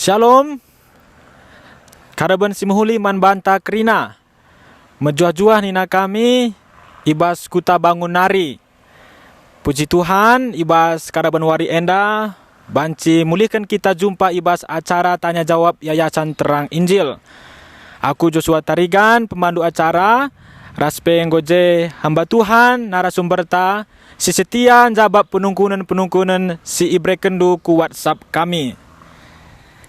Shalom. Karaban simhuli man banta krina. Mejuah-juah nina kami ibas kuta bangun nari. Puji Tuhan, ibas karaban wari enda banci mulihkan kita jumpa ibas acara tanya jawab Yayasan Terang Injil. Aku Joshua Tarigan, pemandu acara. Raspe nggoje hamba Tuhan narasumber ta si setia jawab penungkunan si ibrekendu ku WhatsApp kami.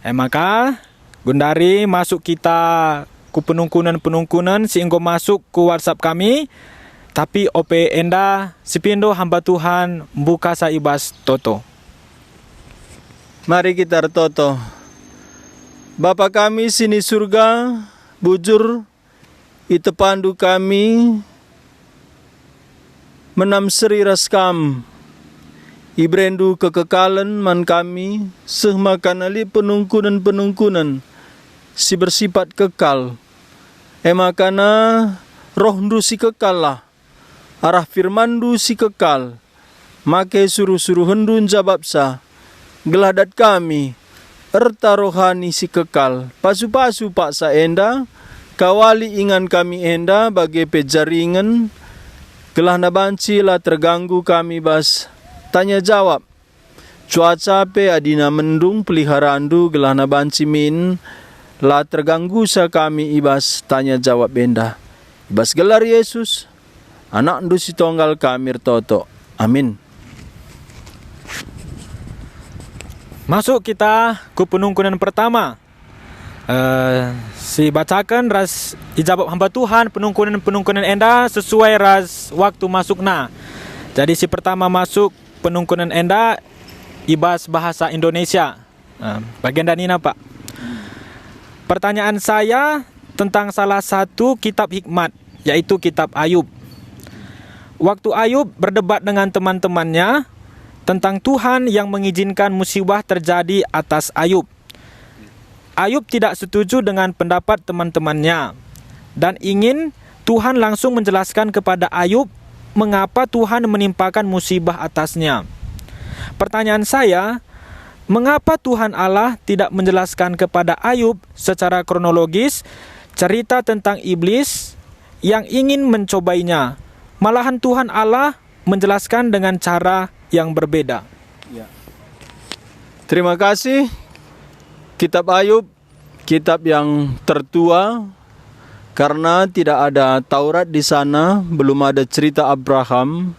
Maka gundari masuk kita ku penungkunan si enggo masuk ku WhatsApp kami. Tapi ope enda sipindo hamba Tuhan buka sa ibas toto. Mari kita toto. Bapa kami sini surga, bujur ite pandu kami menam seri raskam ibrendu kekekalan man kami sehmakan ali penungkunan si bersifat kekal emakana rohndu si kekal lah arah firmandu si kekal make suruh-suruh hendun jababsa geladat kami erta rohani si kekal pasu-pasu paksa enda kawali ingan kami enda bagai pejaringan gelah nabanci lah terganggu kami bas tanya jawab cuaca pe adina mendung peliharaandu gelah nabanci min lah terganggu sa kami ibas tanya jawab enda ibas gelar Yesus anak ndu si tonggal kami toto amin. Masuk kita ke penungkunan pertama. Si bacakan ras ijabab hamba Tuhan penungkunan enda sesuai ras waktu masuk na. Jadi si pertama masuk penungkunan enda ibas bahasa Indonesia. Bagian danina Pak. Pertanyaan saya tentang salah satu kitab hikmat, yaitu kitab Ayub. Waktu Ayub berdebat dengan teman-temannya tentang Tuhan yang mengizinkan musibah terjadi atas Ayub. Ayub tidak setuju dengan pendapat teman-temannya dan ingin Tuhan langsung menjelaskan kepada Ayub mengapa Tuhan menimpakan musibah atasnya. Pertanyaan saya, mengapa Tuhan Allah tidak menjelaskan kepada Ayub secara kronologis cerita tentang iblis yang ingin mencobainya? Malahan Tuhan Allah menjelaskan dengan cara yang berbeda. Ya. Terima kasih. Kitab Ayub, kitab yang tertua karena tidak ada Taurat di sana, belum ada cerita Abraham.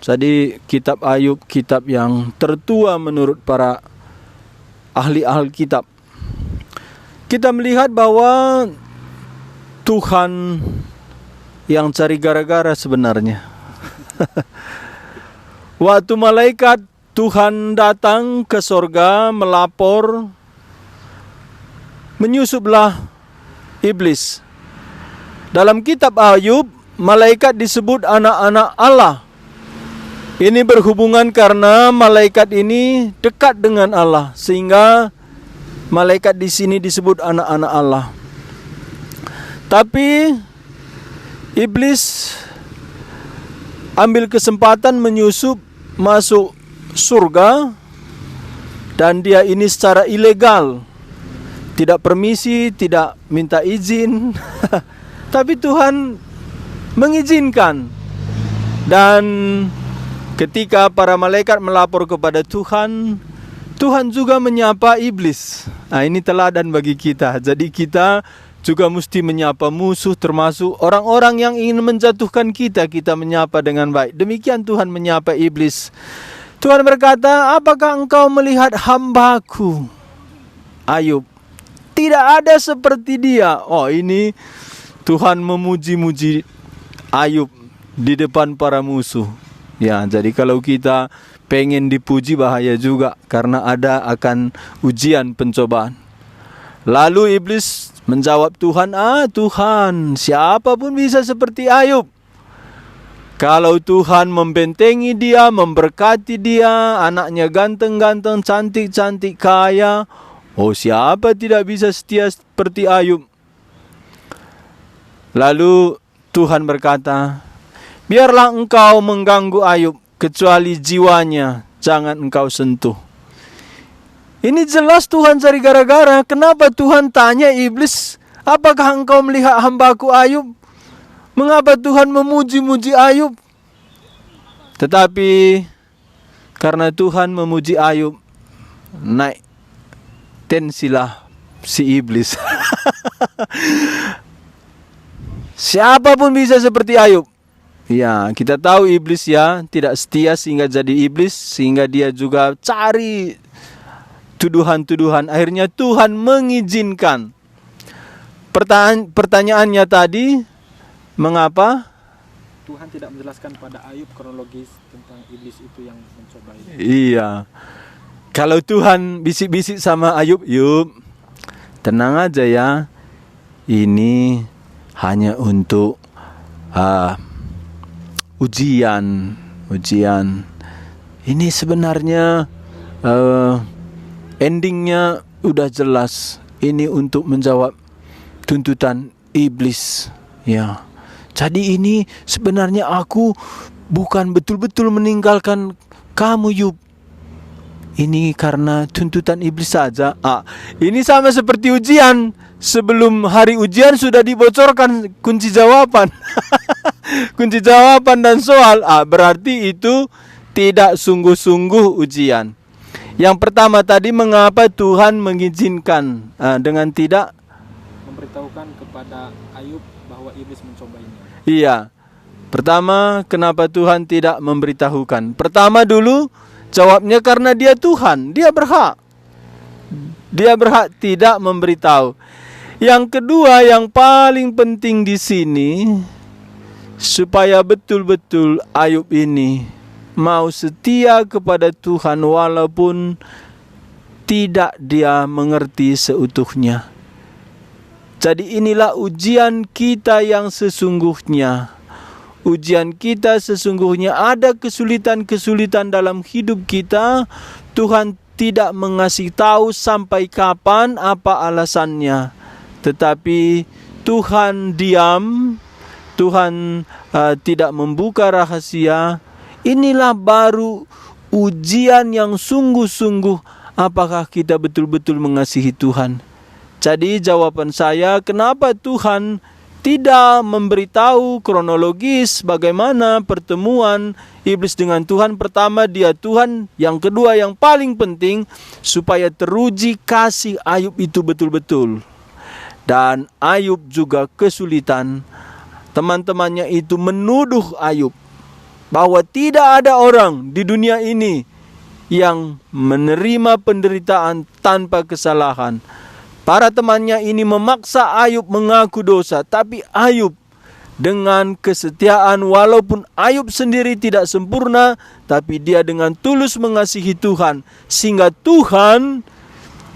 Jadi kitab Ayub kitab yang tertua menurut para ahli Alkitab. Kita melihat bahwa Tuhan yang cari gara-gara sebenarnya. Waktu malaikat Tuhan datang ke sorga melapor, menyusuplah iblis. Dalam kitab Ayub, malaikat disebut anak-anak Allah. Ini berhubungan karena malaikat ini dekat dengan Allah, sehingga malaikat di sini disebut anak-anak Allah. Tapi iblis ambil kesempatan menyusup masuk surga, dan dia ini secara ilegal, tidak permisi, tidak minta izin. Tapi Tuhan mengizinkan. Dan ketika para malaikat melapor kepada Tuhan, Tuhan juga menyapa iblis. Nah, ini teladan bagi kita. Jadi kita juga mesti menyapa musuh, termasuk orang-orang yang ingin menjatuhkan kita. Kita menyapa dengan baik. Demikian Tuhan menyapa iblis. Tuhan berkata, apakah engkau melihat hambaku Ayub? Tidak ada seperti dia. Oh, ini Tuhan memuji-muji Ayub di depan para musuh. Ya, jadi kalau kita pengen dipuji bahaya juga, karena ada akan ujian pencobaan. Lalu iblis menjawab Tuhan, Tuhan, siapapun bisa seperti Ayub. Kalau Tuhan membentengi dia, memberkati dia, anaknya ganteng-ganteng, cantik-cantik, kaya, oh siapa tidak bisa setia seperti Ayub? Lalu Tuhan berkata, biarlah engkau mengganggu Ayub, kecuali jiwanya jangan engkau sentuh. Ini jelas Tuhan cari gara-gara. Kenapa Tuhan tanya iblis, apakah engkau melihat hambaku Ayub? Mengapa Tuhan memuji-muji Ayub? Tetapi karena Tuhan memuji Ayub, naik tensilah si iblis. Siapapun bisa seperti Ayub. Ya, kita tahu iblis ya tidak setia sehingga jadi iblis, sehingga dia juga cari tuduhan-tuduhan. Akhirnya Tuhan mengizinkan. Pertanyaannya tadi, mengapa Tuhan tidak menjelaskan pada Ayub kronologis tentang iblis itu yang mencobai? Iya. Kalau Tuhan bisik-bisik sama Ayub, Yub, tenang aja ya. Ini hanya untuk ujian. Ini sebenarnya endingnya udah jelas. Ini untuk menjawab tuntutan iblis. Ya. Jadi ini sebenarnya aku bukan betul-betul meninggalkan kamu, Yub. Ini karena tuntutan iblis saja. Ini sama seperti ujian. Sebelum hari ujian sudah dibocorkan kunci jawaban. Kunci jawaban dan soal. Berarti itu tidak sungguh-sungguh ujian. Yang pertama tadi, mengapa Tuhan mengizinkan dengan tidak memberitahukan kepada Ayub bahwa iblis mencobainya. Iya. Pertama, kenapa Tuhan tidak memberitahukan? Pertama dulu, jawabnya karena dia Tuhan, dia berhak. Dia berhak tidak memberitahu. Yang kedua, yang paling penting di sini, supaya betul-betul Ayub ini mau setia kepada Tuhan walaupun tidak dia mengerti seutuhnya. Jadi inilah ujian kita yang sesungguhnya. Ujian kita sesungguhnya, ada kesulitan-kesulitan dalam hidup kita. Tuhan tidak mengasih tahu sampai kapan, apa alasannya. Tetapi Tuhan diam, Tuhan tidak membuka rahasia. Inilah baru ujian yang sungguh-sungguh, apakah kita betul-betul mengasihi Tuhan. Jadi jawaban saya, kenapa Tuhan tidak memberitahu kronologis bagaimana pertemuan iblis dengan Tuhan. Pertama, dia Tuhan. Yang kedua, yang paling penting, supaya teruji kasih Ayub itu betul-betul. Dan Ayub juga kesulitan. Teman-temannya itu menuduh Ayub bahwa tidak ada orang di dunia ini yang menerima penderitaan tanpa kesalahan. Para temannya ini memaksa Ayub mengaku dosa. Tapi Ayub dengan kesetiaan, walaupun Ayub sendiri tidak sempurna, tapi dia dengan tulus mengasihi Tuhan, sehingga Tuhan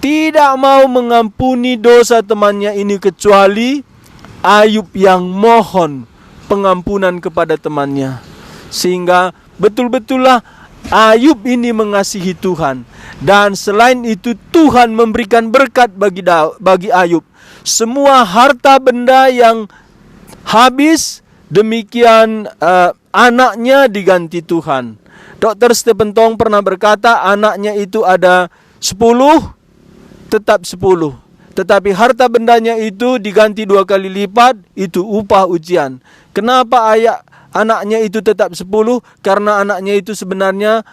tidak mau mengampuni dosa temannya ini, kecuali Ayub yang mohon pengampunan kepada temannya. Sehingga betul-betullah Ayub ini mengasihi Tuhan. Dan selain itu Tuhan memberikan berkat bagi Ayub. Semua harta benda yang habis, demikian anaknya diganti Tuhan. Dr. Stephen Tong pernah berkata, anaknya itu ada 10, tetap 10. Tetapi harta bendanya itu diganti 2 kali lipat, itu upah ujian. Kenapa anaknya itu tetap 10? Karena anaknya itu sebenarnya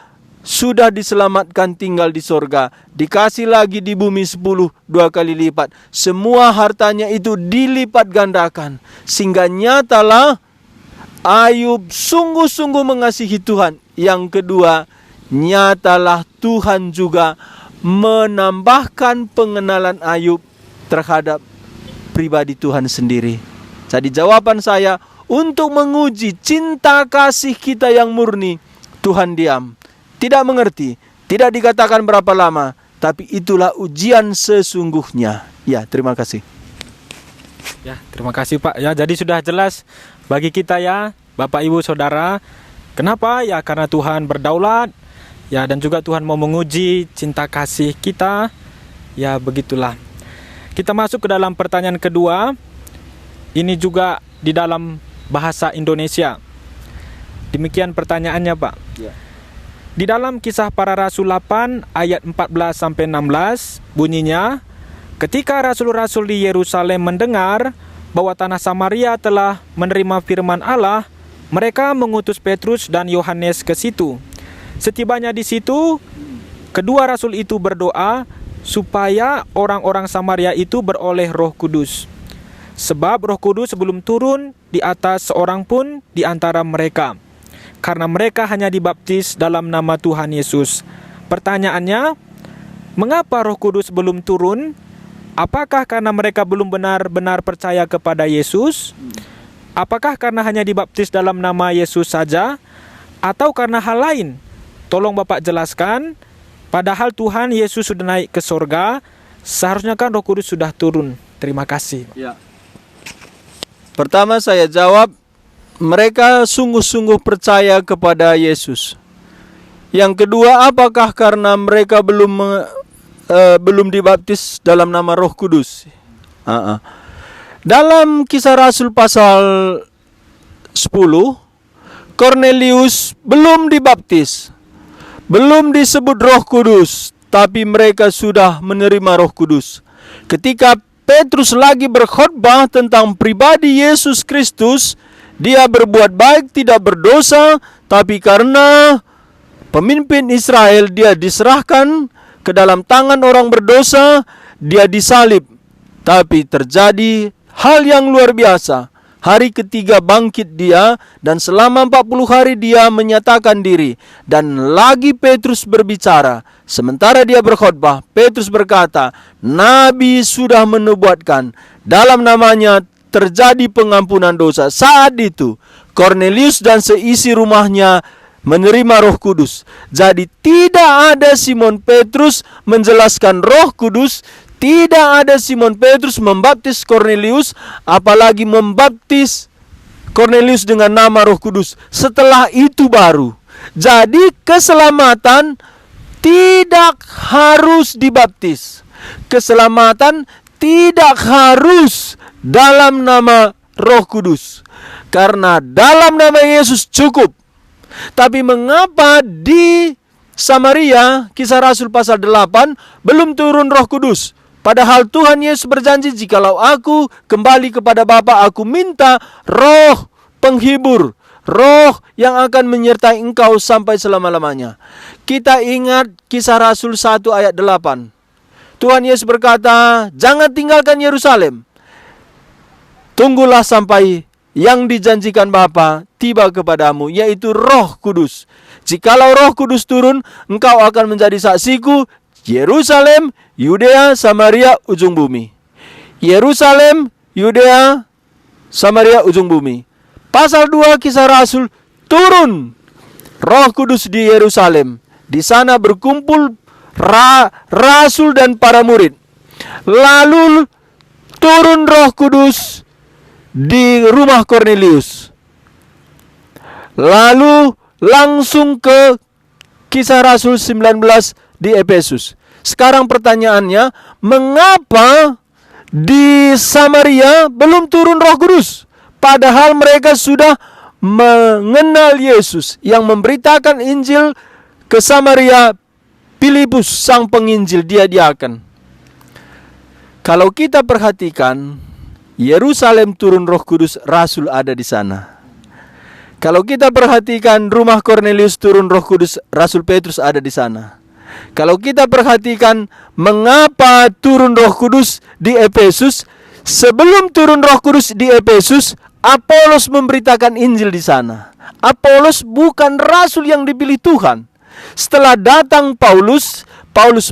sudah diselamatkan tinggal di sorga. Dikasih lagi di bumi 10, 2 kali lipat. Semua hartanya itu dilipat gandakan. Sehingga nyatalah Ayub sungguh-sungguh mengasihi Tuhan. Yang kedua, nyatalah Tuhan juga menambahkan pengenalan Ayub terhadap pribadi Tuhan sendiri. Jadi jawaban saya, untuk menguji cinta kasih kita yang murni, Tuhan diam. Tidak mengerti, tidak dikatakan berapa lama, tapi itulah ujian sesungguhnya. Ya, terima kasih. Ya, terima kasih Pak. Ya, jadi sudah jelas bagi kita ya, Bapak Ibu Saudara. Kenapa? Ya, karena Tuhan berdaulat. Ya, dan juga Tuhan mau menguji cinta kasih kita. Ya, begitulah. Kita masuk ke dalam pertanyaan kedua. Ini juga di dalam bahasa Indonesia. Demikian pertanyaannya, Pak. Ya. Di dalam Kisah Para Rasul 8 ayat 14 sampai 16 bunyinya, ketika rasul-rasul di Yerusalem mendengar bahwa tanah Samaria telah menerima firman Allah, mereka mengutus Petrus dan Yohanes ke situ. Setibanya di situ, kedua rasul itu berdoa supaya orang-orang Samaria itu beroleh Roh Kudus. Sebab Roh Kudus belum turun di atas seorang pun di antara mereka, karena mereka hanya dibaptis dalam nama Tuhan Yesus. Pertanyaannya, mengapa Roh Kudus belum turun? Apakah karena mereka belum benar-benar percaya kepada Yesus? Apakah karena hanya dibaptis dalam nama Yesus saja? Atau karena hal lain? Tolong Bapak jelaskan. Padahal Tuhan Yesus sudah naik ke sorga, seharusnya kan Roh Kudus sudah turun. Terima kasih. Ya. Pertama saya jawab, mereka sungguh-sungguh percaya kepada Yesus. Yang kedua, apakah karena mereka belum dibaptis dalam nama Roh Kudus? Dalam Kisah Rasul pasal 10, Kornelius belum dibaptis, belum disebut Roh Kudus, tapi mereka sudah menerima Roh Kudus. Ketika Petrus lagi berkhotbah tentang pribadi Yesus Kristus, dia berbuat baik, tidak berdosa, tapi karena pemimpin Israel, dia diserahkan ke dalam tangan orang berdosa, dia disalib. Tapi terjadi hal yang luar biasa. Hari ketiga bangkit dia, dan selama 40 hari dia menyatakan diri. Dan lagi Petrus berbicara. Sementara dia berkhotbah, Petrus berkata, Nabi sudah menubuatkan, dalam namanya terjadi pengampunan dosa. Saat itu, Kornelius dan seisi rumahnya menerima Roh Kudus. Jadi tidak ada Simon Petrus menjelaskan Roh Kudus, tidak ada Simon Petrus membaptis Kornelius, apalagi membaptis Kornelius dengan nama Roh Kudus. Setelah itu baru. Jadi keselamatan tidak harus dibaptis. Keselamatan tidak harus dalam nama Roh Kudus. Karena dalam nama Yesus cukup. Tapi mengapa di Samaria, Kisah Rasul pasal 8, belum turun Roh Kudus? Padahal Tuhan Yesus berjanji, jikalau aku kembali kepada Bapa, aku minta roh penghibur, roh yang akan menyertai engkau sampai selama-lamanya. Kita ingat Kisah Rasul 1 ayat 8. Tuhan Yesus berkata, jangan tinggalkan Yerusalem. Tunggulah sampai yang dijanjikan Bapa tiba kepadamu, yaitu Roh Kudus. Jikalau Roh Kudus turun, engkau akan menjadi saksiku, Yerusalem, Yudea, Samaria, ujung bumi. Yerusalem, Yudea, Samaria, ujung bumi. Pasal 2 Kisah Rasul, turun Roh Kudus di Yerusalem. Di sana berkumpul rasul dan para murid. Lalu turun Roh Kudus di rumah Kornelius. Lalu langsung ke Kisah Rasul 19 di Efesus. Sekarang pertanyaannya, mengapa di Samaria belum turun Roh Kudus? Padahal mereka sudah mengenal Yesus yang memberitakan Injil ke Samaria. Filipus sang penginjil, dia diaken. Kalau kita perhatikan, Yerusalem turun Roh Kudus, rasul ada di sana. Kalau kita perhatikan rumah Kornelius turun Roh Kudus, Rasul Petrus ada di sana. Kalau kita perhatikan mengapa turun Roh Kudus di Efesus, sebelum turun Roh Kudus di Efesus, Apolos memberitakan Injil di sana. Apolos bukan rasul yang dipilih Tuhan. Setelah datang Paulus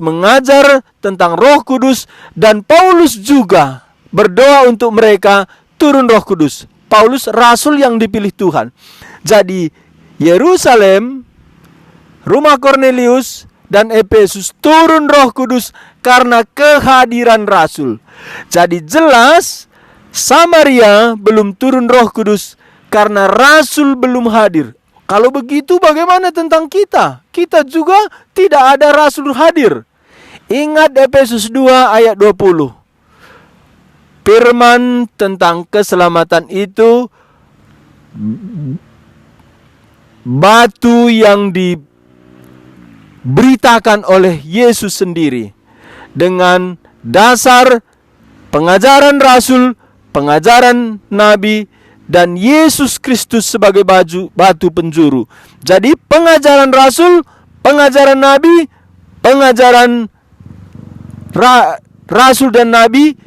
mengajar tentang Roh Kudus, dan Paulus juga berdoa untuk mereka turun Roh Kudus. Paulus rasul yang dipilih Tuhan. Jadi Yerusalem, rumah Kornelius, dan Efesus turun Roh Kudus karena kehadiran rasul. Jadi jelas Samaria belum turun Roh Kudus karena rasul belum hadir. Kalau begitu bagaimana tentang kita? Kita juga tidak ada rasul hadir. Ingat Efesus 2 ayat 20. Firman tentang keselamatan itu, batu yang diberitakan oleh Yesus sendiri dengan dasar pengajaran Rasul, pengajaran Nabi, dan Yesus Kristus sebagai batu penjuru. Jadi pengajaran Rasul, pengajaran Nabi, pengajaran Rasul dan Nabi,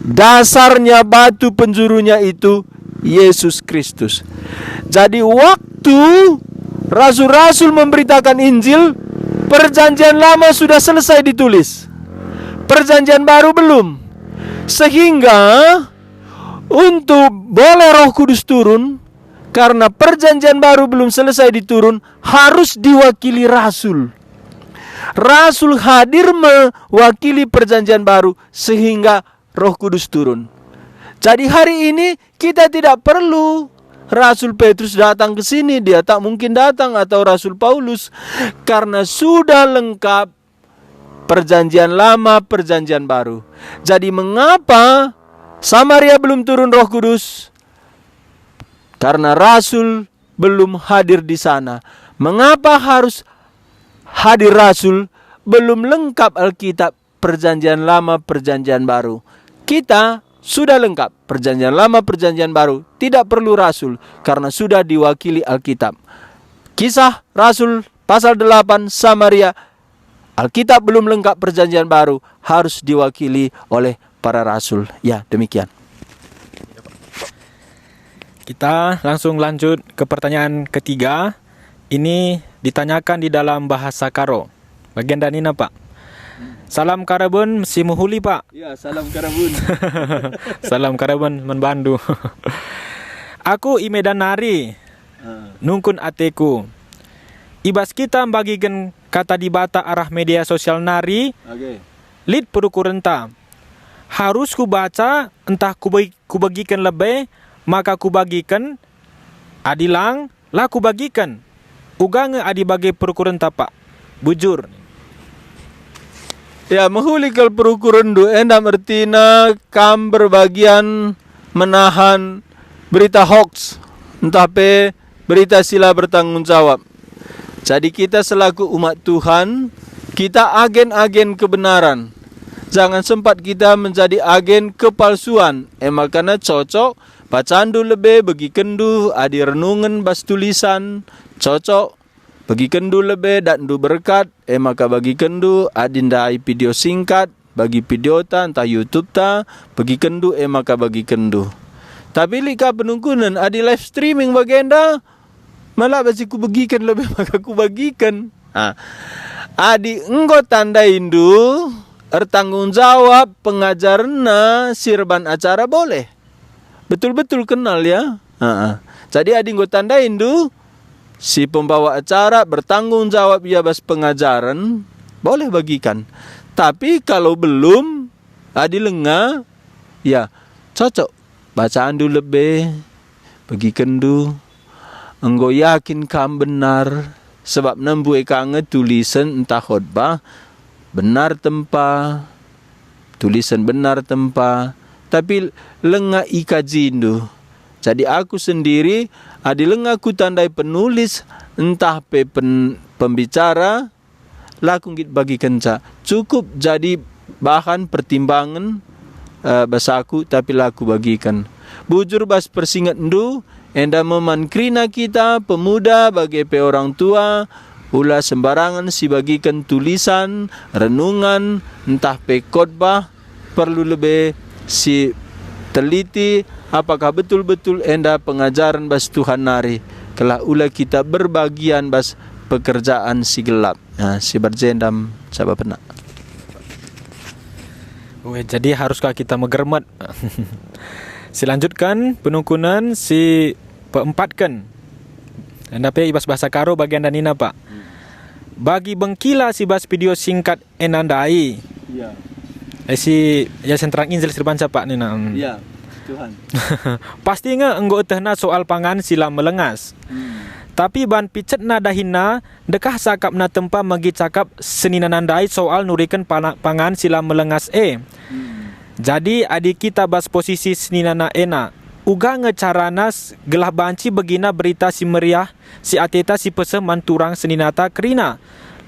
dasarnya batu penjurunya itu Yesus Kristus. Jadi waktu rasul-rasul memberitakan Injil, Perjanjian Lama sudah selesai ditulis, Perjanjian Baru belum. Sehingga untuk boleh Roh Kudus turun, karena Perjanjian Baru belum selesai diturun, harus diwakili rasul. Rasul hadir mewakili Perjanjian Baru sehingga Roh Kudus turun. Jadi hari ini kita tidak perlu Rasul Petrus datang ke sini, dia tak mungkin datang, atau Rasul Paulus, karena sudah lengkap Perjanjian Lama, Perjanjian Baru. Jadi mengapa Samaria belum turun Roh Kudus? Karena Rasul belum hadir di sana. Mengapa harus hadir Rasul? Belum lengkap Alkitab, Perjanjian Lama, Perjanjian Baru. Kita sudah lengkap Perjanjian Lama, Perjanjian Baru, tidak perlu Rasul karena sudah diwakili Alkitab. Kisah Rasul pasal 8, Samaria, Alkitab belum lengkap, Perjanjian Baru harus diwakili oleh para rasul. Ya, demikian. Kita langsung lanjut ke pertanyaan ketiga. Ini ditanyakan di dalam bahasa Karo. Bagian Danina, Pak. Salam Karabun, si muhuli, Pak. Ya, salam Karabun. Salam Karabun, menbandu. Aku imedan nari, nungkun ateku. Ibas kita bagikan kata di bata arah media sosial nari, lid perukurenta. Harus ku baca, entah ku bagikan lebih, maka ku bagikan, adilang, lah ku bagikan. Uga nge adi bagi perukurenta, Pak. Bujur. Ya, mehulikal perukurendu endam ertina kam berbagian menahan berita hoax, entah pe berita sila bertanggung jawab. Jadi kita selaku umat Tuhan, kita agen-agen kebenaran. Jangan sempat kita menjadi agen kepalsuan. Makanya cocok pacandu lebih bagi kendu adi renungan bas tulisan cocok bagi kendu lebih dan du berkat. Maka bagi kendu adindai video singkat bagi video ta entah YouTube ta bagi kendu maka bagi kendu. Tapi lika penungkunan adi live streaming bagenda malah basi ku bagikan lebih maka ku bagikan. Adi enggo tanda indu tanggung jawab pengajarna sirban acara boleh. Betul-betul kenal ya. Jadi adi enggo tanda indu si pembawa acara bertanggung jawab ya bas pengajaran boleh bagikan. Tapi kalau belum adi lengah ya cocok bacaan dulu lebih bagikan dulu. Enggo yakin kam benar sebab nembue kange tulisan entah khotbah benar tempa tulisan benar tempa tapi lengah ikajindu. Jadi aku sendiri adi lengah ku tandai penulis entah pe pembicara laku git bagi kenca cukup jadi bahan pertimbangan basaku tapi laku bagikan. Bujur bas persingat ndu enda memankrina kita pemuda bagi pe orang tua ulah sembarangan si bagikan tulisan renungan entah pe khotbah perlu lebih si teliti apakah betul-betul enda pengajaran bas Tuhan nari kelah ulah kita berbagian bas pekerjaan si gelap si berjendam coba pernah. Jadi haruskah kita megermet? Silanjutkan penungkunan si peempatkan. Anda pe ibas bahasa Karo bagian danina, Pak. Bagi bengkila si bas video singkat enandai. Ya. Si ya sentrang injil sirbanca Pak nina. Ya, Tuhan. Pasti nge enggo tehna soal pangan sila melengas. Tapi ban picet na dahina dekah sakap na tempa magi cakap senina nandai soal nurikan pangan sila melengas Jadi adik kita bas posisi senina na ena uga ngecaranas gelah banci begina berita si meriah si ateta si pese manturang seninata kerina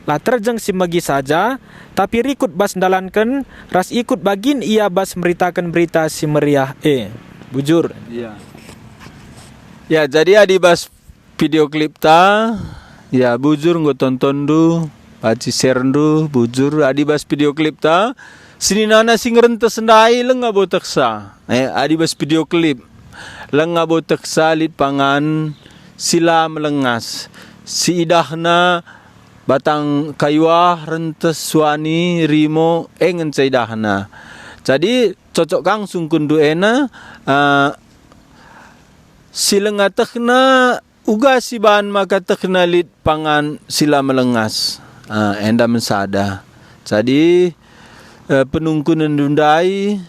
lah terjeng si megi saja, tapi rikut bas dalankan, ras ikut bagin ia bas meritakan berita si meriah bujur. Ya. Ya, jadi adi bas video klip ta, ya bujur nggo tonton du, baci share du, bujur adi bas video klip ta, sini nana sing rentes ndai leng ngabo teksa. Adi bas video klip. Leng ngabo teksa lit pangan sila melengas. Si idahna batang kayuah rentes suani rimo engen caidahna. Jadi cocok kang sungkun duena silenga tekna uga si bahan maka tekna lit pangan sila melengas. Enda mensada. Jadi penungkunan dundai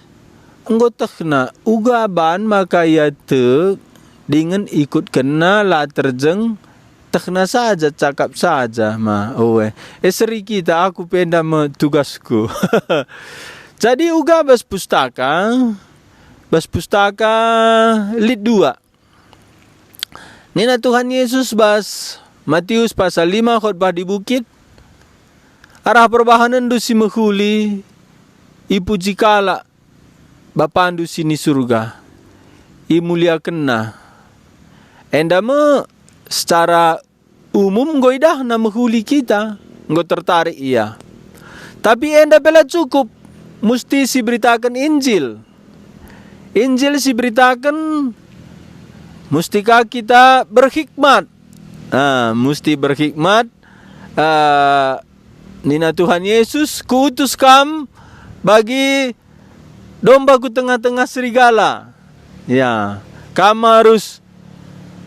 enggo tekna uga bahan maka ia tek dengan ikut kena la terjeng tekna saja cakap saja seri kita aku penda tugasku. Jadi uga bas pustaka lit 2 Nina Tuhan Yesus bas Matius pasal 5 khotbah di bukit arah perbahanan du si mehuli ipuji kala bapandu sini surga imulia kena endama secara umum goidah na menghuli kita, nggo tertarik ia. Tapi enda bela cukup, mesti si beritakan Injil. Injil si beritakan, mustikah kita berhikmat. Mesti berhikmat. Nina Tuhan Yesus, kuutus kam bagi domba ku tengah-tengah serigala. Ya, kamu harus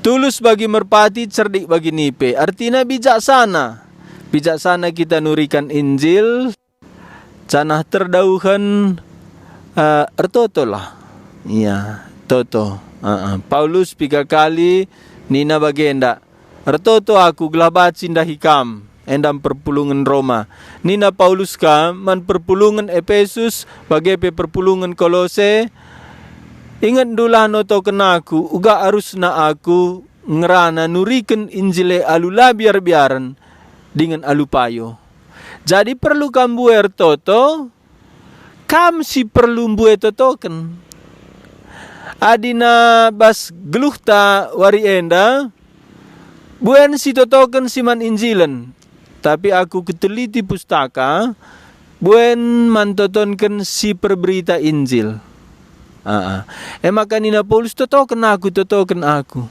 tulus bagi merpati, cerdik bagi nipe. Artinya bijaksana. Bijaksana kita nurikan Injil. Canah terdauhan ertoto lah. Iya, toto. Paulus 3 kali nina bagenda. Ertoto aku gelah bacin dah hikam. Endam perpulungan Roma. Nina Paulus kam man perpulungan Efesus bagi perpulungan Kolose. Ingat dulah noto kenaku, uga arus na aku ngerana nuriken Injile alula biar-biaran dengan alupayo. Jadi perlu kambuer toto, kam si perlu mbue totoken. Adina bas geluhta wari enda, buen si totoken siman Injilen. Tapi aku keteliti pustaka, buen mantotonken si perberita Injil. Maka nina Paulus totoken aku.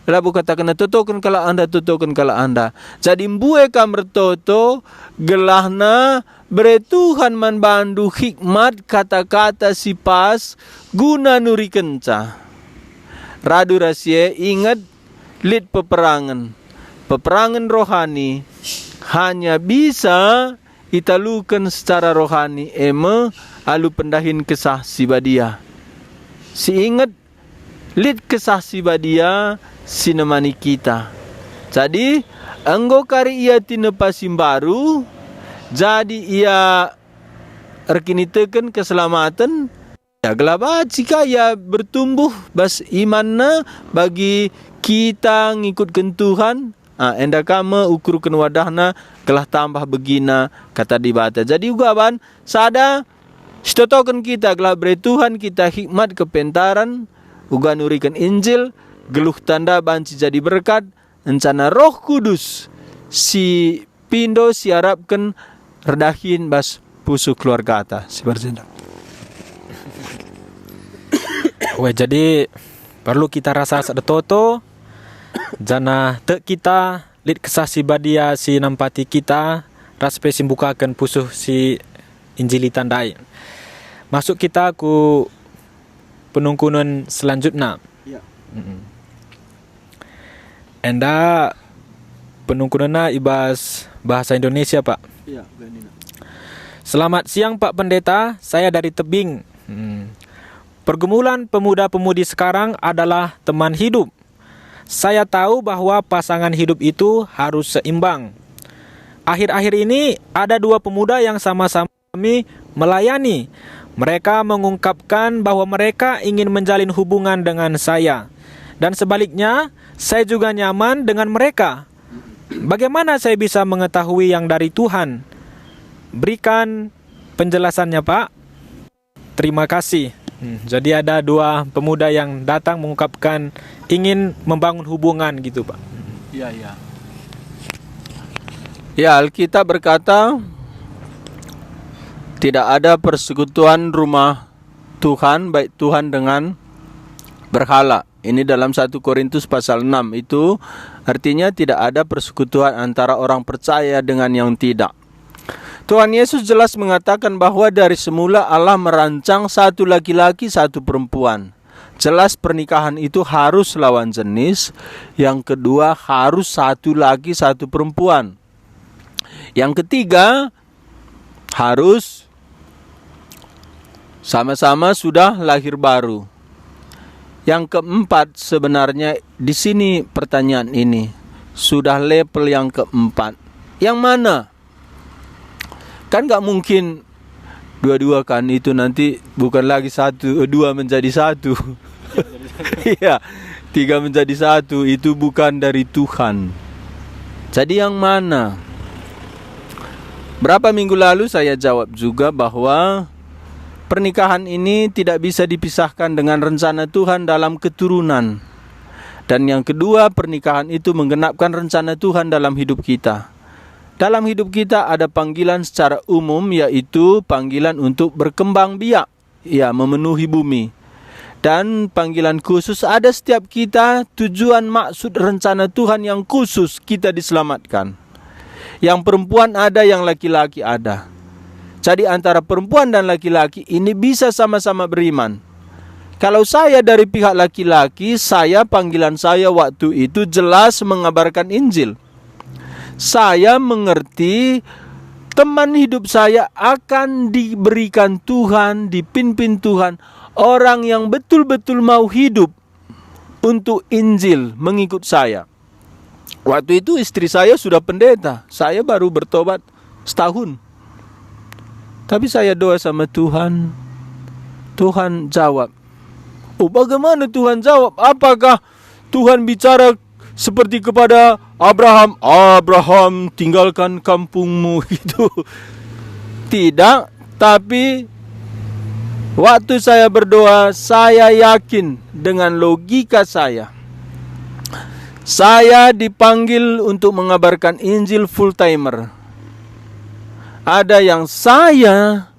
Lalu katakan totoken kala anda. Jadi mbue kamer toto gelahna beretuhan man bandu hikmat kata-kata si pas guna nuri kenca. Radu rahasia ingat lit peperangan rohani hanya bisa italukan secara rohani alu pendahin kesah si badia. Si ingat lit kesah si badia sinemani kita. Jadi enggo kari ia tinepasim baru, jadi ia erkiniteken keselamatan. Ya gelaba jika ia bertumbuh bas imanna bagi kita ngikutkan Tuhan. Enda kama ukurkan wadahna kelah tambah begina kata dibata. Jadi ugaban sada stotokan kita gelah beri Tuhan kita hikmat kepentaran uga nurikan Injil geluh tanda banci jadi berkat encana Roh Kudus si pindo siarapkan redahin bas pusu keluarga ata si berjenda. Jadi perlu kita rasa sadetoto jana te kita lit kesah si badia si nampati kita raspe simbukakan pusuh si Injili tandai. Masuk kita ku penungkunan selanjutnya. Ya. Enda penungkunanna ibas bahasa Indonesia, Pak. Ya, benina. Selamat siang Pak Pendeta, saya dari Tebing. Pergumulan pemuda-pemudi sekarang adalah teman hidup. Saya tahu bahwa pasangan hidup itu harus seimbang. Akhir-akhir ini ada 2 pemuda yang sama-sama melayani. Mereka mengungkapkan bahwa mereka ingin menjalin hubungan dengan saya. Dan sebaliknya, saya juga nyaman dengan mereka. Bagaimana saya bisa mengetahui yang dari Tuhan? Berikan penjelasannya, Pak. Terima kasih. Jadi ada dua pemuda yang datang mengungkapkan ingin membangun hubungan gitu, Pak. Ya, ya. Ya, Alkitab berkata tidak ada persekutuan rumah Tuhan, baik Tuhan dengan berhala. Ini dalam 1 Korintus pasal 6. Itu artinya tidak ada persekutuan antara orang percaya dengan yang tidak. Tuhan Yesus jelas mengatakan bahwa dari semula Allah merancang satu laki-laki, satu perempuan. Jelas pernikahan itu harus lawan jenis. Yang kedua harus satu laki, satu perempuan. Yang ketiga harus sama-sama sudah lahir baru. Yang keempat sebenarnya di sini pertanyaan ini sudah level yang keempat. Yang mana? Kan gak mungkin dua-dua kan, itu nanti bukan lagi dua menjadi satu. Iya, tiga menjadi satu, itu bukan dari Tuhan. Jadi yang mana? Berapa minggu lalu saya jawab juga bahwa pernikahan ini tidak bisa dipisahkan dengan rencana Tuhan dalam keturunan. Dan yang kedua, pernikahan itu menggenapkan rencana Tuhan dalam hidup kita. Dalam hidup kita ada panggilan secara umum, yaitu panggilan untuk berkembang biak, ya, memenuhi bumi. Dan panggilan khusus ada setiap kita, tujuan maksud rencana Tuhan yang khusus kita diselamatkan. Yang perempuan ada, yang laki-laki ada. Jadi antara perempuan dan laki-laki ini bisa sama-sama beriman. Kalau saya dari pihak laki-laki, panggilan saya waktu itu jelas mengabarkan Injil. Saya mengerti teman hidup saya akan diberikan Tuhan, dipimpin Tuhan, orang yang betul-betul mau hidup untuk Injil, mengikut saya. Waktu itu istri saya sudah pendeta, saya baru bertobat setahun. Tapi saya doa sama Tuhan, Tuhan jawab. Oh, bagaimana Tuhan jawab? Apakah Tuhan bicara seperti kepada Abraham, Abraham tinggalkan kampungmu gitu? Tidak, tapi waktu saya berdoa, saya yakin dengan logika saya dipanggil untuk mengabarkan Injil full timer. Ada yang saya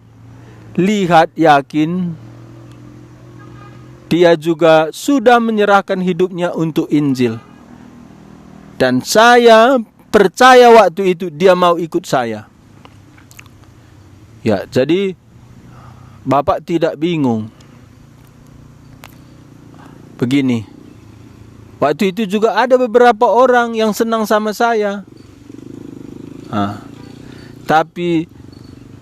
lihat yakin dia juga sudah menyerahkan hidupnya untuk Injil. Dan saya percaya waktu itu dia mau ikut saya. Ya, jadi Bapak tidak bingung. Begini, waktu itu juga ada beberapa orang yang senang sama saya. Tapi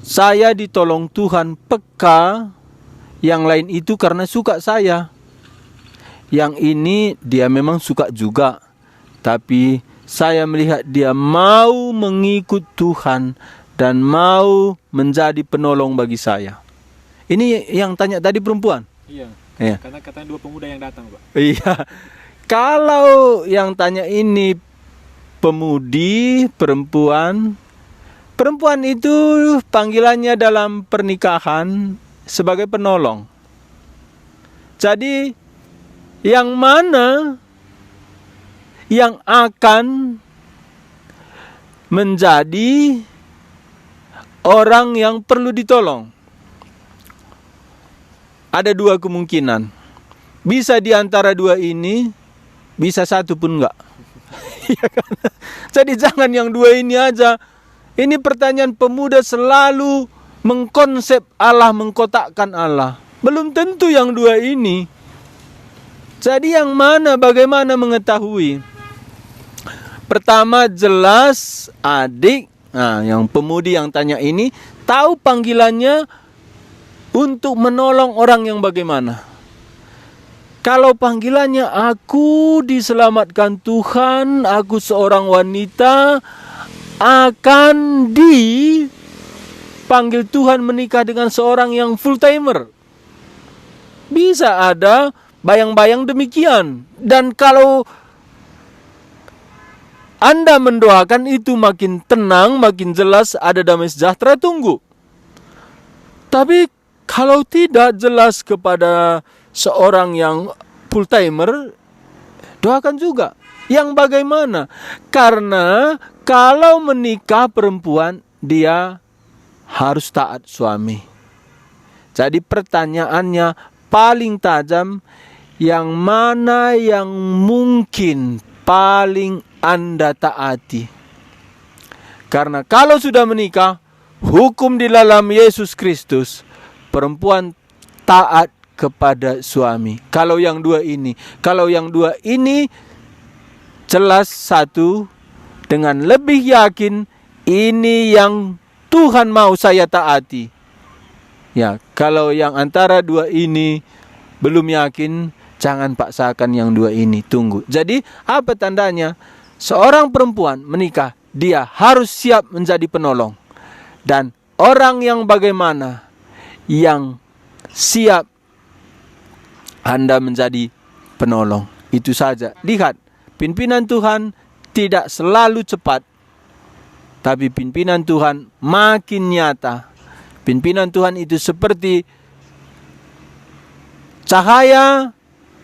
saya ditolong Tuhan peka. Yang lain itu karena suka saya. Yang ini dia memang suka juga, tapi saya melihat dia mau mengikut Tuhan dan mau menjadi penolong bagi saya. Ini yang tanya tadi perempuan? Iya. Karena katanya dua pemuda yang datang, Pak. Iya. Kalau yang tanya ini pemudi, perempuan itu panggilannya dalam pernikahan sebagai penolong. Jadi yang mana yang akan menjadi orang yang perlu ditolong? Ada dua kemungkinan. Bisa di antara dua ini, bisa satu pun enggak. Ya kan? Jadi jangan yang dua ini aja. Ini pertanyaan pemuda selalu mengkonsep Allah, mengkotakkan Allah. Belum tentu yang dua ini. Jadi yang mana, bagaimana mengetahui? Pertama jelas adik, yang pemudi yang tanya ini tahu panggilannya untuk menolong orang yang bagaimana. Kalau panggilannya aku diselamatkan Tuhan, aku seorang wanita akan dipanggil Tuhan menikah dengan seorang yang full timer. Bisa ada bayang-bayang demikian. Dan kalau Anda mendoakan itu makin tenang, makin jelas, ada damai sejahtera, tunggu. Tapi kalau tidak jelas kepada seorang yang full timer, doakan juga. Yang bagaimana? Karena kalau menikah perempuan, dia harus taat suami. Jadi pertanyaannya paling tajam, yang mana yang mungkin paling Anda taati? Karena kalau sudah menikah, hukum di dalam Yesus Kristus, perempuan taat kepada suami. Kalau yang dua ini jelas satu dengan lebih yakin, ini yang Tuhan mau saya taati. Ya, kalau yang antara dua ini belum yakin, jangan paksakan yang dua ini, tunggu. Jadi apa tandanya? Seorang perempuan menikah, dia harus siap menjadi penolong. Dan orang yang bagaimana? Yang siap Anda menjadi penolong. Itu saja. Lihat, pimpinan Tuhan tidak selalu cepat, tapi pimpinan Tuhan makin nyata. Pimpinan Tuhan itu seperti cahaya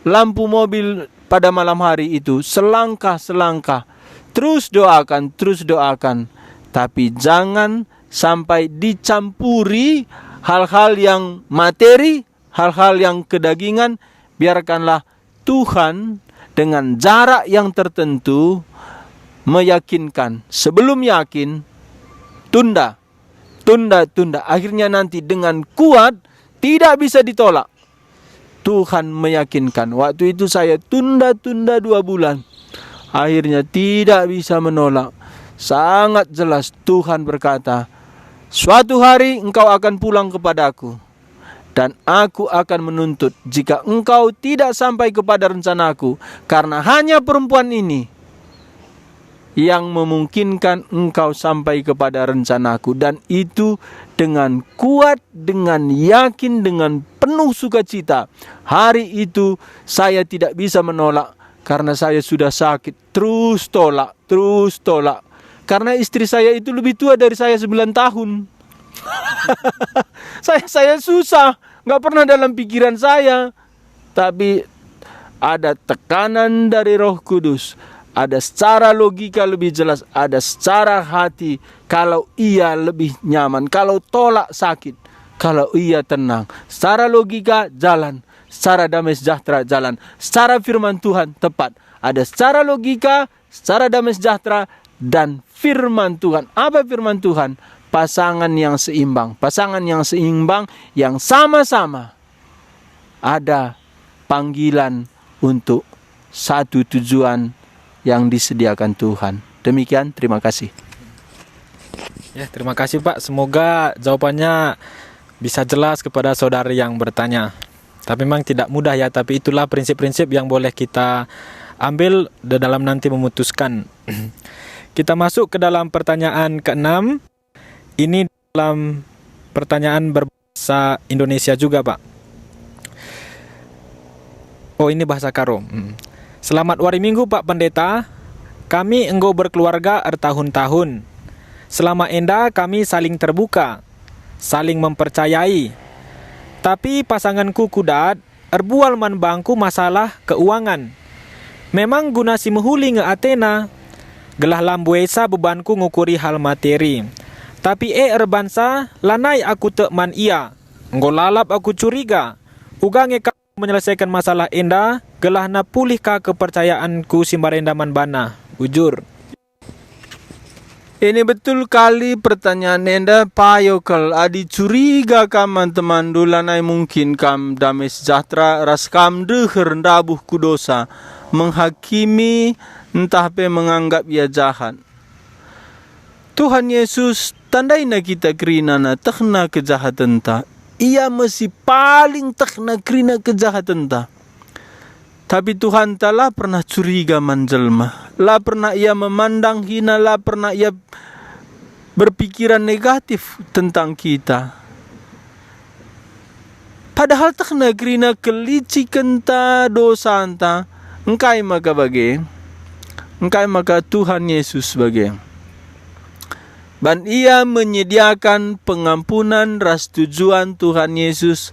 lampu mobil pada malam hari itu, selangkah-selangkah. Terus doakan. Tapi jangan sampai dicampuri hal-hal yang materi, hal-hal yang kedagingan. Biarkanlah Tuhan dengan jarak yang tertentu meyakinkan. Sebelum yakin, tunda. Akhirnya nanti dengan kuat, tidak bisa ditolak. Tuhan meyakinkan. Waktu itu saya tunda 2 bulan. Akhirnya tidak bisa menolak. Sangat jelas Tuhan berkata, suatu hari engkau akan pulang kepadaku, dan aku akan menuntut jika engkau tidak sampai kepada rencanaku, karena hanya perempuan ini yang memungkinkan engkau sampai kepada rencanaku. Dan itu dengan kuat, dengan yakin, dengan penuh sukacita. Hari itu saya tidak bisa menolak, karena saya sudah sakit. Terus tolak. Karena istri saya itu lebih tua dari saya 9 tahun. Saya susah, gak pernah dalam pikiran saya. Tapi ada tekanan dari Roh Kudus. Ada secara logika lebih jelas, ada secara hati. Kalau ia lebih nyaman, kalau tolak sakit, kalau ia tenang. Secara logika jalan, secara damai sejahtera jalan, secara firman Tuhan tepat. Ada secara logika, secara damai sejahtera, dan firman Tuhan. Apa firman Tuhan? Pasangan yang seimbang. Pasangan yang seimbang yang sama-sama ada panggilan untuk satu tujuan yang disediakan Tuhan. Demikian, terima kasih. Ya, terima kasih Pak. Semoga jawabannya bisa jelas kepada saudari yang bertanya. Tapi memang tidak mudah ya, tapi itulah prinsip-prinsip yang boleh kita ambil dalam nanti memutuskan. Kita masuk ke dalam pertanyaan ke-6. Ini dalam pertanyaan berbahasa Indonesia juga, Pak. Oh, ini bahasa Karo. Selamat wari minggu, Pak Pendeta. Kami engkau berkeluarga bertahun-tahun. Selama enda kami saling terbuka, saling mempercayai. Tapi pasanganku kudat, erbual man bangku masalah keuangan. Memang guna si mehuli nge Athena. Gelah lambuesa bebanku ngukuri hal materi. Tapi erbansa lanai aku tekman ia. Ngolalap aku curiga. Ugange kamu menyelesaikan masalah enda. Gelah na pulihkah kepercayaanku simbarenda man bana. Ujur. Ini betul kali pertanyaan enda payokal. Adi curiga kaman teman dulanai mungkin kam damai sejahtera ras kam deher ndabuh kudosa. Menghakimi entah pe menganggap ia jahat. Tuhan Yesus tandaina kita kerinana tekna kejahatan ta. Ia mesti paling tekna kerina kejahatan ta. Tapi Tuhan telah pernah curiga manjelma. Lah pernah ia memandang hina, lah pernah ia berpikiran negatif tentang kita. Padahal tekna kerina kelicikan ta dosa ta. Engkai maka bagi engkai maka Tuhan Yesus sebagai ban ia menyediakan pengampunan ras tujuan Tuhan Yesus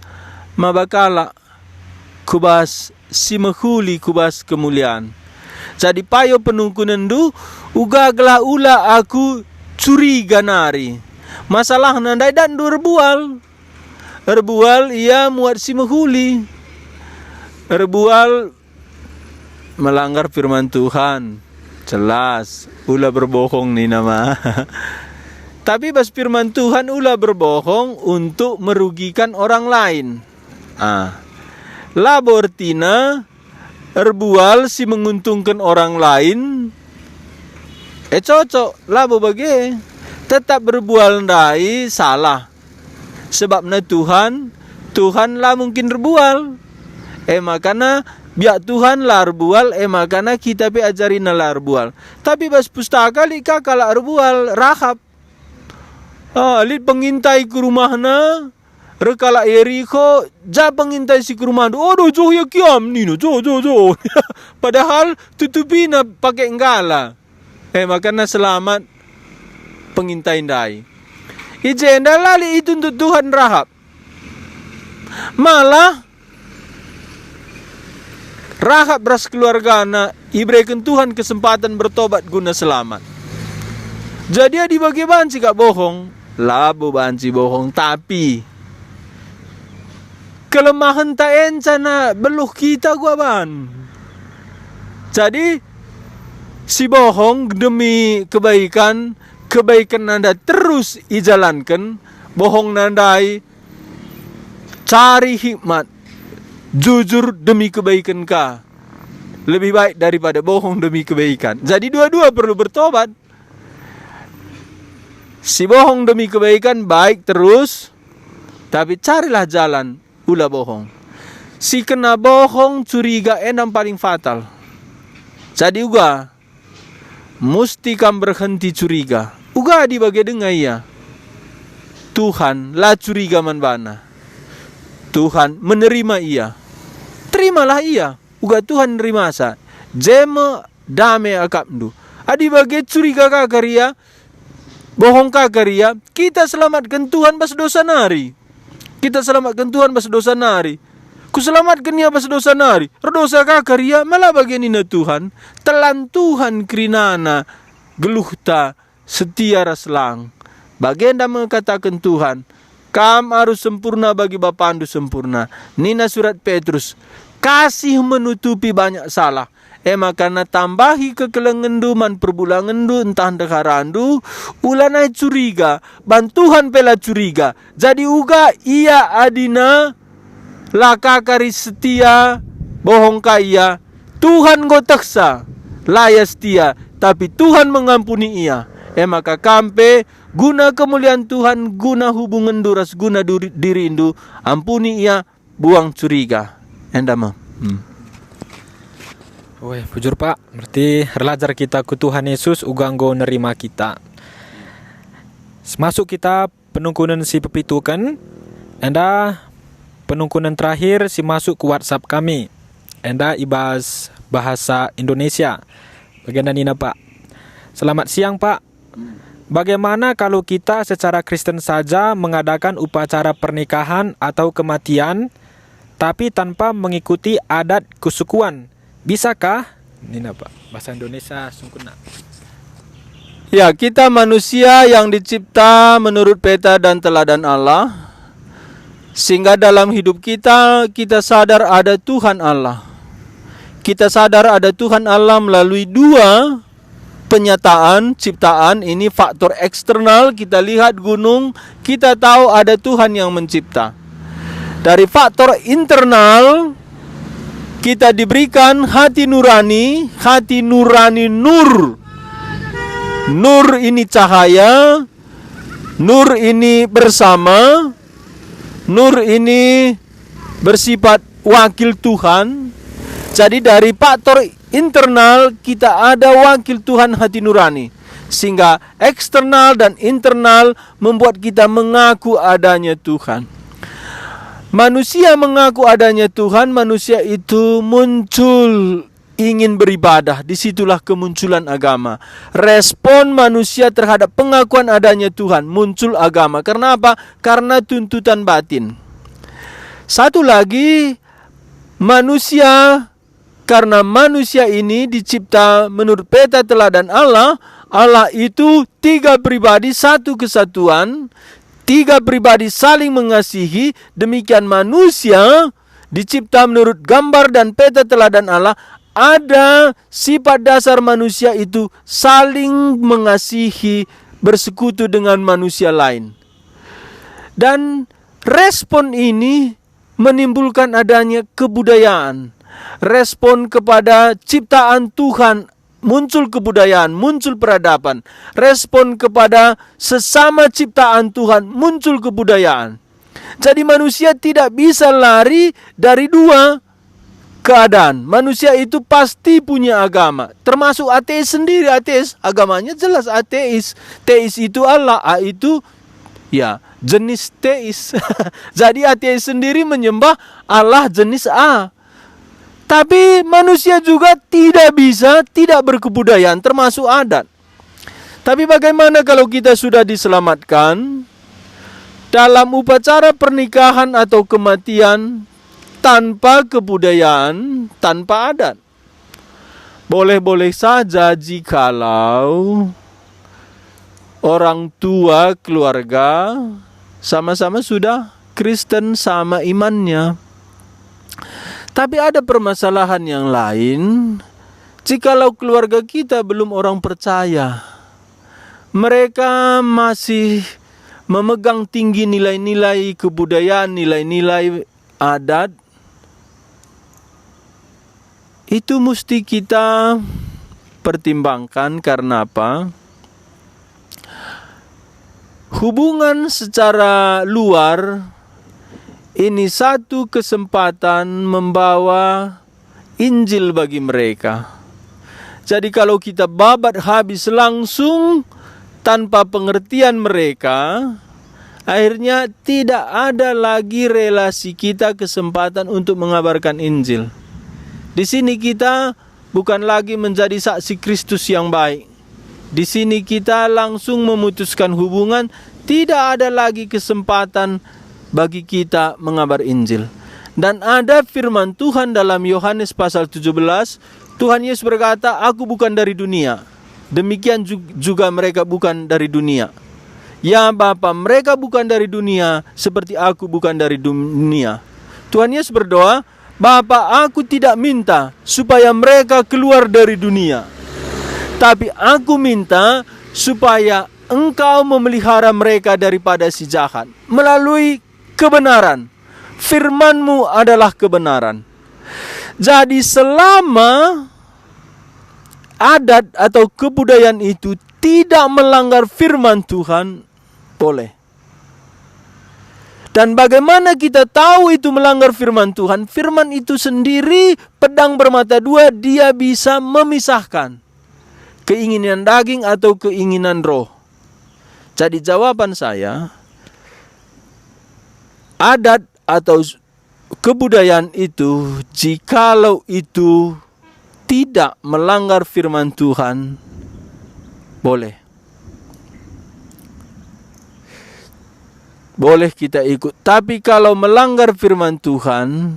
mabakala kubas si mahuli kubas kemuliaan. Jadi payo penungkunan du uga gela ula aku curiga nari. Masalah nandai dan du rebual. Rebual ia muat si mahuli. Rebual melanggar firman Tuhan. Jelas ula berbohong ni nama. Tapi bas firman Tuhan ula berbohong untuk merugikan orang lain. Labortina erbual si menguntungkan orang lain. Cocok labo bagi tetap berbual ndai salah. Sebab na Tuhan lah mungkin berbual. Makana biak Tuhan lah berbual. Makana kita pe ajarin lah berbual. Tapi bas pustaka lika kala berbual Rahab. Lit pengintai ke rumahna. Rekala Yeriko ja pengintai si ke rumah. Aduh joh ya kiam ni no joh. Padahal tutupi na pakai enggala. Makanya selamat pengintai ndai. Ijenda lali itu untuk Tuhan Rahab. Malah Rahab beras keluargana iberikan Tuhan kesempatan bertobat guna selamat. Jadi di bagi banci kak bohong. Labo banci bohong tapi kelemahan tak encana beluh kita gua ban. Jadi si bohong demi kebaikan Anda terus ijalankan. Bohong nandai cari hikmat. Jujur demi kebaikan ka lebih baik daripada bohong demi kebaikan. Jadi dua-dua perlu bertobat. Si bohong demi kebaikan baik terus, tapi carilah jalan ulah bohong. Si kena bohong curiga enam paling fatal. Jadi uga musti kam berhenti curiga. Uga di bagai dengar ia. Tuhan lah curiga man bana. Tuhan menerima ia. Terimalah ia. Uga Tuhan nerima sa. Jema dame akapndu. Adi bagai curiga kakaria. Bohong kakaria. Kita selamatkan Tuhan bas dosa nari. Kita selamatkan Tuhan bas dosa nari. Ku selamatkan ia bas dosa nari. Redosa kakaria malah bagian ina Tuhan. Telan Tuhan kerinana. Geluhta setia raslang. Bagian dah mengatakan Tuhan. Kam harus sempurna bagi Bapa Andu sempurna. Nina surat Petrus. Kasih menutupi banyak salah. Makana tambahi kekelengendu man perbulangendu entah dekarandu. Ulanai curiga. Bantuhan pela curiga. Jadi uga ia adina. Laka kari setia. Bohong kaya. Tuhan gotaksa. Laya setia. Tapi Tuhan mengampuni ia. Maka kampe. Guna kemuliaan Tuhan. Guna hubungan duras. Guna diri indu. Ampuni ia. Buang curiga. Endama. Weh, bujur Pak. Berarti relajar kita ke Tuhan Yesus uganggo nerima kita. Masuk kita penungkunan si pepitukan. Enda penungkunan terakhir si masuk ke WhatsApp kami. Enda ibas bahasa Indonesia. Bagaimana Nina Pak? Selamat siang Pak. Bagaimana kalau kita secara Kristen saja mengadakan upacara pernikahan atau kematian tapi tanpa mengikuti adat kesukuan? Bisakah? Nina Pak, bahasa Indonesia sungkuna. Ya, kita manusia yang dicipta menurut peta dan teladan Allah. Sehingga dalam hidup kita sadar ada Tuhan Allah. Kita sadar ada Tuhan Allah melalui dua penyataan ciptaan. Ini faktor eksternal, kita lihat gunung, kita tahu ada Tuhan yang mencipta. Dari faktor internal, kita diberikan hati nurani nur. Nur ini cahaya, nur ini bersama, nur ini bersifat wakil Tuhan. Jadi dari faktor internal kita ada wakil Tuhan hati nurani. Sehingga eksternal dan internal membuat kita mengaku adanya Tuhan. Manusia mengaku adanya Tuhan, manusia itu muncul ingin beribadah, disitulah kemunculan agama. Respon manusia terhadap pengakuan adanya Tuhan, muncul agama. Karena apa? Karena tuntutan batin. Satu lagi, manusia, karena manusia ini dicipta menurut peta teladan Allah. Allah itu 3 pribadi, 1 kesatuan, 3 pribadi saling mengasihi. Demikian manusia dicipta menurut gambar dan peta teladan Allah. Ada sifat dasar manusia itu saling mengasihi, bersekutu dengan manusia lain. Dan respon ini menimbulkan adanya kebudayaan. Respon kepada ciptaan Tuhan, muncul kebudayaan, muncul peradaban. Respon kepada sesama ciptaan Tuhan, muncul kebudayaan. Jadi manusia tidak bisa lari dari 2 keadaan. Manusia itu pasti punya agama. Termasuk ateis sendiri. Ateis, agamanya jelas ateis. Teis itu Allah, A itu ya jenis teis. Jadi ateis sendiri menyembah Allah jenis A. Tapi manusia juga tidak bisa tidak berkebudayaan, termasuk adat. Tapi bagaimana kalau kita sudah diselamatkan dalam upacara pernikahan atau kematian, tanpa kebudayaan, tanpa adat? Boleh-boleh saja jikalau orang tua keluarga sama-sama sudah Kristen, sama imannya. Tapi ada permasalahan yang lain. Jikalau keluarga kita belum orang percaya, mereka masih memegang tinggi nilai-nilai kebudayaan, nilai-nilai adat, itu mesti kita pertimbangkan. Karena apa? Hubungan secara luar ini satu kesempatan membawa Injil bagi mereka. Jadi kalau kita babat habis langsung tanpa pengertian mereka, akhirnya tidak ada lagi relasi kita, kesempatan untuk mengabarkan Injil. Di sini kita bukan lagi menjadi saksi Kristus yang baik. Di sini kita langsung memutuskan hubungan, tidak ada lagi kesempatan bagi kita mengabar Injil. Dan ada firman Tuhan dalam Yohanes pasal 17, Tuhan Yesus berkata, "Aku bukan dari dunia, demikian juga mereka bukan dari dunia. Ya Bapa, mereka bukan dari dunia, seperti aku bukan dari dunia." Tuhan Yesus berdoa, "Bapa, aku tidak minta supaya mereka keluar dari dunia, tapi aku minta supaya Engkau memelihara mereka daripada si jahat melalui kebenaran. Firman-Mu adalah kebenaran." Jadi selama adat atau kebudayaan itu tidak melanggar firman Tuhan, boleh. Dan bagaimana kita tahu itu melanggar firman Tuhan? Firman itu sendiri pedang bermata dua, dia bisa memisahkan keinginan daging atau keinginan roh. Jadi jawaban saya, adat atau kebudayaan itu, jikalau itu tidak melanggar firman Tuhan, boleh. Boleh kita ikut. Tapi kalau melanggar firman Tuhan,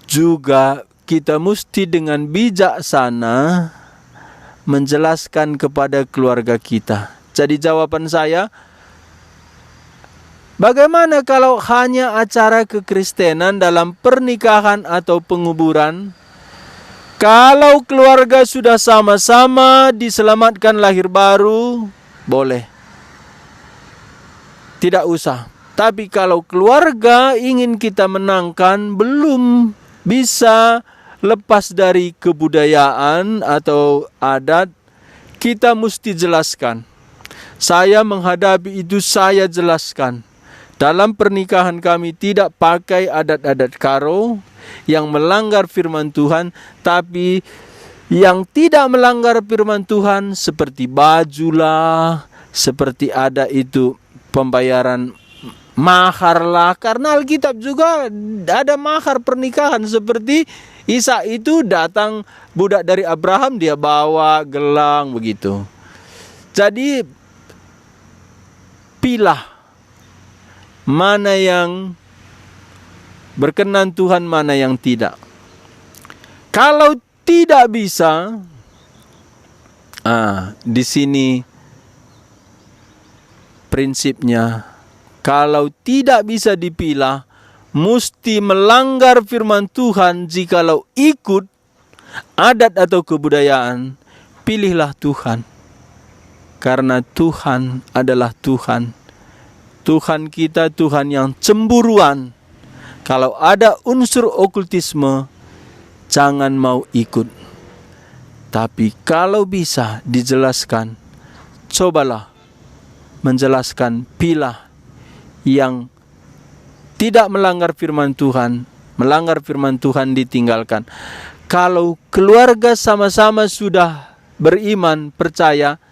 juga kita mesti dengan bijaksana menjelaskan kepada keluarga kita. Jadi jawaban saya, bagaimana kalau hanya acara kekristenan dalam pernikahan atau penguburan? Kalau keluarga sudah sama-sama diselamatkan lahir baru, boleh. Tidak usah. Tapi kalau keluarga ingin kita menangkan, belum bisa lepas dari kebudayaan atau adat, kita mesti jelaskan. Saya menghadapi itu, saya jelaskan. Dalam pernikahan kami tidak pakai adat-adat karo yang melanggar firman Tuhan, tapi yang tidak melanggar firman Tuhan seperti bajulah, seperti ada itu pembayaran mahar lah. Karena Alkitab juga ada mahar pernikahan seperti Ishak itu datang budak dari Abraham, dia bawa gelang begitu. Jadi pilah mana yang berkenan Tuhan, mana yang tidak. Kalau tidak bisa, di sini prinsipnya, kalau tidak bisa dipilah, mesti melanggar firman Tuhan. Jikalau ikut adat atau kebudayaan, pilihlah Tuhan. Karena Tuhan adalah Tuhan. Tuhan kita Tuhan yang cemburuan. Kalau ada unsur okultisme, jangan mau ikut. Tapi kalau bisa dijelaskan, cobalah menjelaskan, pilah yang tidak melanggar firman Tuhan. Melanggar firman Tuhan ditinggalkan. Kalau keluarga sama-sama sudah beriman, percaya,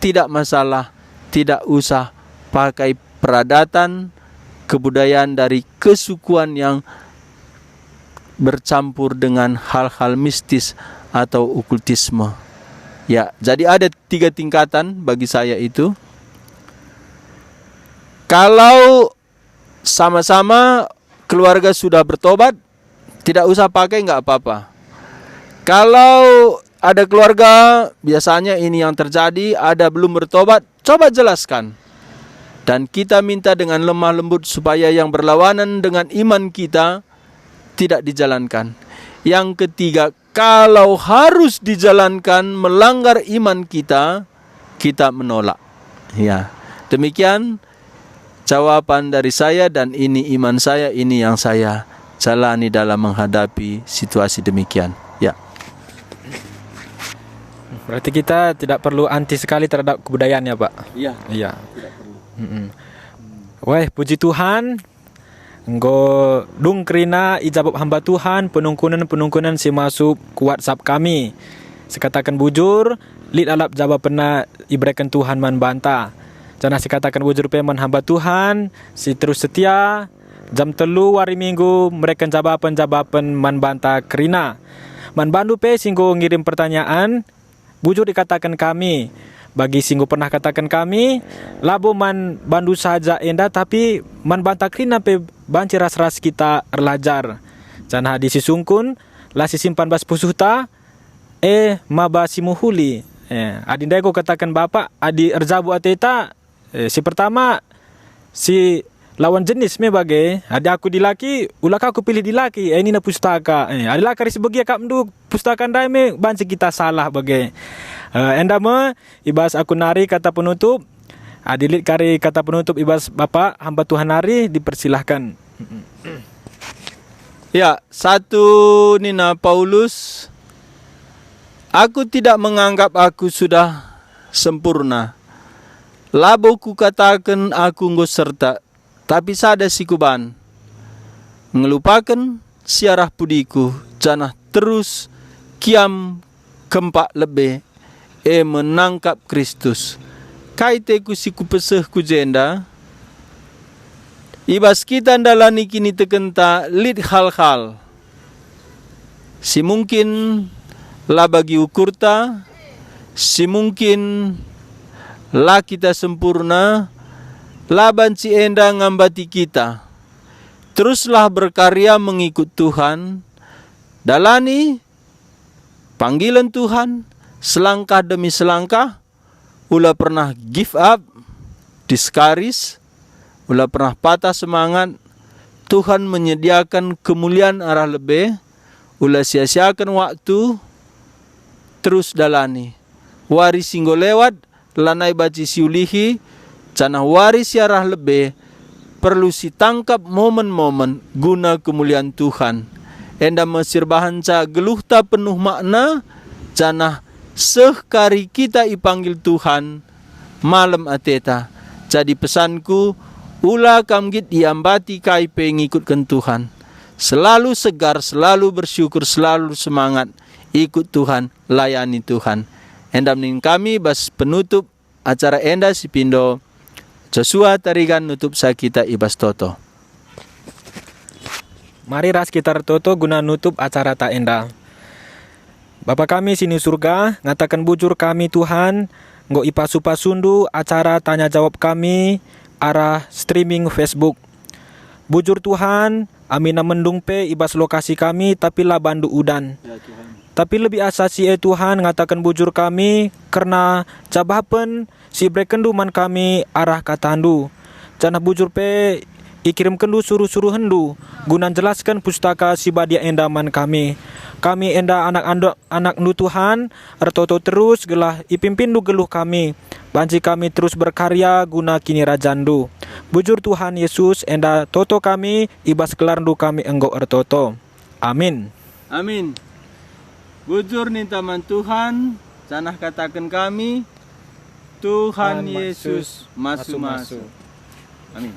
tidak masalah, tidak usah pakai peradatan, kebudayaan dari kesukuan yang bercampur dengan hal-hal mistis atau okultisme. Ya, jadi ada 3 tingkatan bagi saya itu. Kalau sama-sama keluarga sudah bertobat, tidak usah pakai, nggak apa-apa. Kalau ada keluarga, biasanya ini yang terjadi, ada belum bertobat, coba jelaskan. Dan kita minta dengan lemah lembut supaya yang berlawanan dengan iman kita tidak dijalankan. Yang ketiga, kalau harus dijalankan melanggar iman kita, kita menolak. Ya, demikian jawaban dari saya, dan ini iman saya, ini yang saya jalani dalam menghadapi situasi demikian. Ya. Berarti kita tidak perlu anti sekali terhadap kebudayaan ya Pak? Iya. Iya. Wah, puji Tuhan. Enggo dung kerina ijabab hamba Tuhan penungkunan si masuk ke WhatsApp kami. Sekatakan bujur, lid alap jawab pernah ibrekan Tuhan man banta. Jangan sekatakan bujur peman hamba Tuhan, si terus setia, jam 3 hari Minggu mereka jawaban man banta kerina. Man bandu pe singgo ngirim pertanyaan, bujur dikatakan kami. Bagi singgo pernah katakan kami, labo man bandu saja enda tapi man banta kerina pe banci ras-ras kita erlajar. Jangan hadisi sungkun, lasi simpan bas pusuhta, maba simuhuli. Adinda ko katakan bapak, adi erjabu ateta, si pertama si lawan jenis me bagai ada aku di laki ulaka aku pilih di laki ini na pustaka adalah kari sebagai kak mendu pustaka ndai me banci kita salah bagai enda me ibas aku nari kata penutup adilit kari kata penutup ibas bapak hamba Tuhan nari dipersilahkan. Ya, 1 Nina Paulus, aku tidak menganggap aku sudah sempurna. Labo ku katakan aku nggo serta, tapi sada sikuban. Ngelupakan siarah pudiku, janah terus kiam kempak lebih, menangkap Kristus. Kaiteku siku peseh ku jenda, ibas kita ndalani kini tekenta lid hal-hal. Si mungkin lah bagi ukurta, si mungkin lah kita sempurna, lah banci enda ngambati kita. Teruslah berkarya mengikut Tuhan, dalani panggilan Tuhan, selangkah demi selangkah. Ulah pernah give up, discourage, ulah pernah patah semangat. Tuhan menyediakan kemuliaan arah lebih, ulah sia-siakan waktu, terus dalani. Waris singgo lewat, lanai baci siulihi, canah waris arah lebih, perlu si tangkap momen-momen guna kemuliaan Tuhan. Enda mesir bahanca geluhta penuh makna, canah sekari kita ipanggil Tuhan malam ateta. Jadi pesanku, ulah kamgit diambati kai pengikutkan Tuhan. Selalu segar, selalu bersyukur, selalu semangat ikut Tuhan, layani Tuhan. Enda mening kami bas penutup acara enda si pindo Joshua tarigan nutup sakita ibas toto. Mari ras kita retoto guna nutup acara tak enda. Bapa kami sini surga, ngatakan bujur kami Tuhan, nggo ipasu-pasundu acara tanya jawab kami arah streaming Facebook. Bujur Tuhan, amina mendung pe ibas lokasi kami tapi lah bandu udan. Ya Tuhan. Tapi lebih asasi Tuhan ngatakan bujur kami karena cabapen si brekendu man kami arah katandu. Janah bujur pe ikirim kendu suruh-suruh hendu guna jelaskan pustaka si badia endaman kami. Kami enda anak nu Tuhan, ertoto terus gelah ipimpin du geluh kami. Banci kami terus berkarya guna kini rajandu. Bujur Tuhan Yesus enda toto kami ibas kelarndu kami enggo ertoto. Amin. Amin. Bujur nintaman Tuhan, canah katakan kami, Tuhan Yesus masu-masu. Amin.